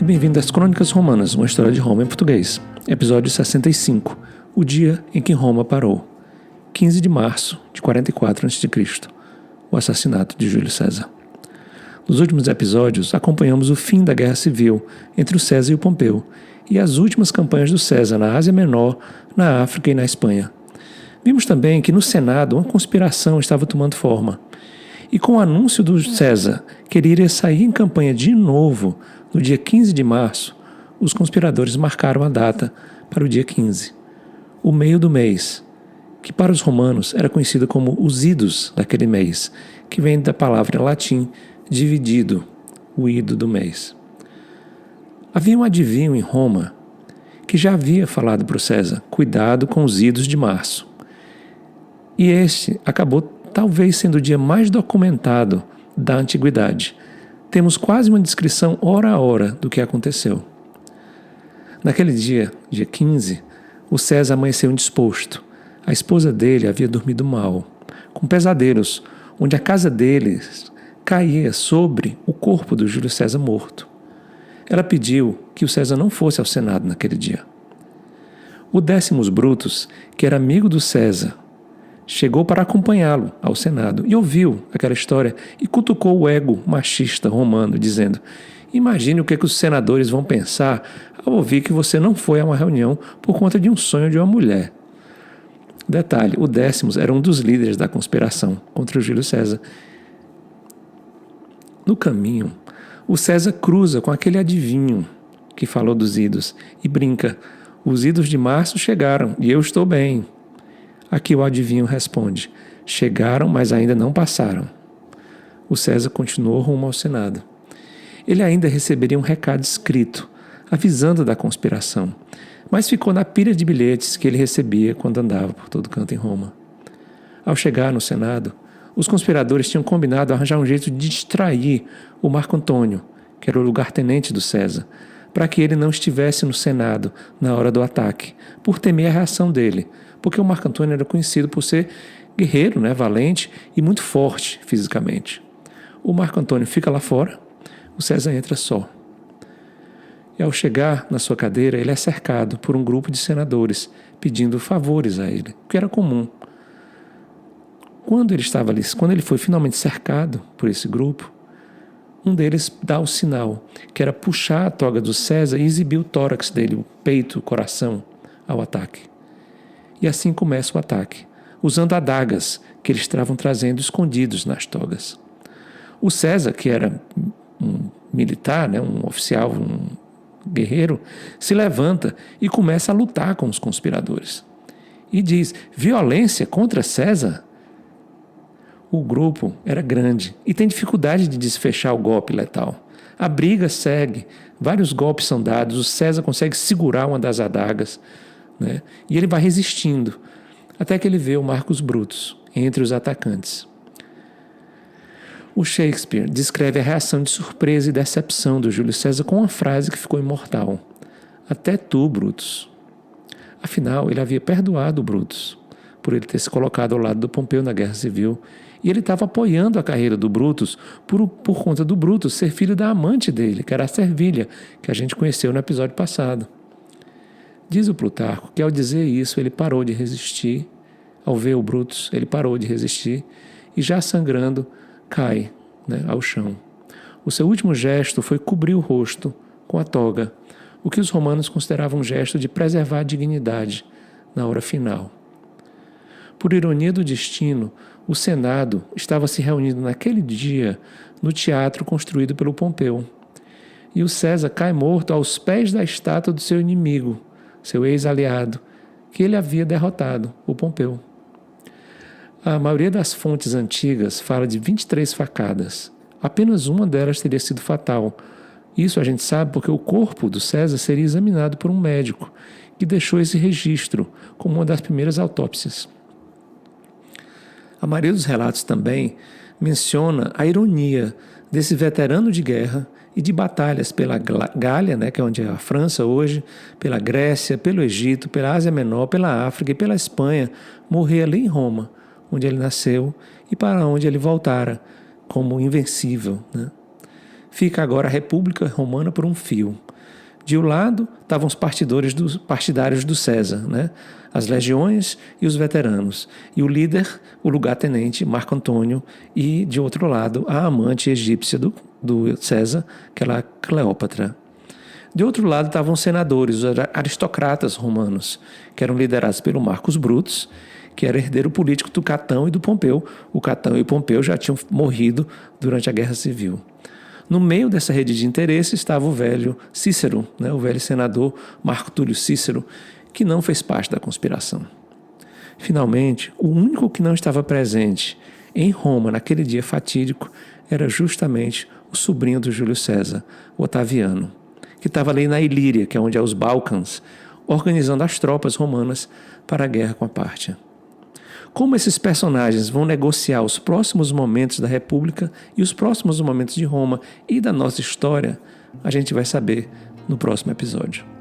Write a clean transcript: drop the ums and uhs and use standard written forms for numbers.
bem-vindo às Crônicas Romanas, uma história de Roma em português. Episódio 65, o dia em que Roma parou. 15 de março de 44 a.C., o assassinato de Júlio César. Nos últimos episódios, acompanhamos o fim da Guerra Civil entre o César e o Pompeu e as últimas campanhas do César na Ásia Menor, na África e na Espanha. Vimos também que no Senado uma conspiração estava tomando forma. E com o anúncio do César que ele iria sair em campanha de novo no dia 15 de março, os conspiradores marcaram a data para o dia 15, o meio do mês, que para os romanos era conhecido como os idos daquele mês, que vem da palavra em latim dividido, o ido do mês. Havia um adivinho em Roma que já havia falado para o César, cuidado com os idos de março. E este acabou talvez sendo o dia mais documentado da antiguidade. Temos quase uma descrição hora a hora do que aconteceu. Naquele dia 15, o César amanheceu indisposto. A esposa dele havia dormido mal, com pesadelos, onde a casa deles caía sobre o corpo do Júlio César morto. Ela pediu que o César não fosse ao Senado naquele dia. O Décimo Brutus, que era amigo do César, chegou para acompanhá-lo ao Senado e ouviu aquela história e cutucou o ego machista romano, dizendo: imagine o que os senadores vão pensar ao ouvir que você não foi a uma reunião por conta de um sonho de uma mulher. Detalhe, o Décimo era um dos líderes da conspiração contra o Júlio César. No caminho, o César cruza com aquele adivinho que falou dos idos e brinca: os idos de março chegaram e eu estou bem. Aqui o adivinho responde: chegaram, mas ainda não passaram. O César continuou rumo ao Senado. Ele ainda receberia um recado escrito, avisando da conspiração, mas ficou na pilha de bilhetes que ele recebia quando andava por todo canto em Roma. Ao chegar no Senado, os conspiradores tinham combinado arranjar um jeito de distrair o Marco Antônio, que era o lugartenente do César, para que ele não estivesse no Senado na hora do ataque, por temer a reação dele, porque o Marco Antônio era conhecido por ser guerreiro, valente e muito forte fisicamente. O Marco Antônio fica lá fora, o César entra só. E ao chegar na sua cadeira, ele é cercado por um grupo de senadores, pedindo favores a ele, o que era comum. Quando ele foi finalmente cercado por esse grupo, um deles dá o sinal, que era puxar a toga do César e exibir o tórax dele, o peito, o coração, ao ataque. E assim começa o ataque, usando adagas que eles estavam trazendo escondidos nas togas. O César, que era um militar, um oficial, um guerreiro, se levanta e começa a lutar com os conspiradores. E diz: violência contra César? O grupo era grande e tem dificuldade de desfechar o golpe letal. A briga segue, vários golpes são dados, o César consegue segurar uma das adagas, e ele vai resistindo, até que ele vê o Marcus Brutus entre os atacantes. O Shakespeare descreve a reação de surpresa e decepção do Júlio César com uma frase que ficou imortal: até tu, Brutus. Afinal, ele havia perdoado o Brutus por ele ter se colocado ao lado do Pompeu na Guerra Civil, e ele estava apoiando a carreira do Brutus por conta do Brutus ser filho da amante dele, que era a Servília, que a gente conheceu no episódio passado. Diz o Plutarco que ao dizer isso ele parou de resistir, ao ver o Brutus ele parou de resistir e já sangrando cai ao chão. O seu último gesto foi cobrir o rosto com a toga, o que os romanos consideravam um gesto de preservar a dignidade na hora final. Por ironia do destino, o Senado estava se reunindo naquele dia no teatro construído pelo Pompeu. E o César cai morto aos pés da estátua do seu inimigo, seu ex-aliado, que ele havia derrotado, o Pompeu. A maioria das fontes antigas fala de 23 facadas. Apenas uma delas teria sido fatal. Isso a gente sabe porque o corpo do César seria examinado por um médico, que deixou esse registro como uma das primeiras autópsias. A maioria dos relatos também menciona a ironia desse veterano de guerra e de batalhas pela Gália, que é onde é a França hoje, pela Grécia, pelo Egito, pela Ásia Menor, pela África e pela Espanha, morrer ali em Roma, onde ele nasceu e para onde ele voltara como invencível. fica agora a República Romana por um fio. De um lado estavam os partidários do César, né? As legiões e os veteranos. E o líder, o lugar-tenente, Marco Antônio. E, de outro lado, a amante egípcia do César, aquela Cleópatra. De outro lado estavam os senadores, os aristocratas romanos, que eram liderados pelo Marcus Brutus, que era herdeiro político do Catão e do Pompeu. O Catão e o Pompeu já tinham morrido durante a Guerra Civil. No meio dessa rede de interesse estava o velho Cícero, né, o velho senador Marco Túlio Cícero, que não fez parte da conspiração. Finalmente, o único que não estava presente em Roma naquele dia fatídico era justamente o sobrinho do Júlio César, o Otaviano, que estava ali na Ilíria, que é onde é os Balcãs, organizando as tropas romanas para a guerra com a Pártia. Como esses personagens vão negociar os próximos momentos da República e os próximos momentos de Roma e da nossa história, a gente vai saber no próximo episódio.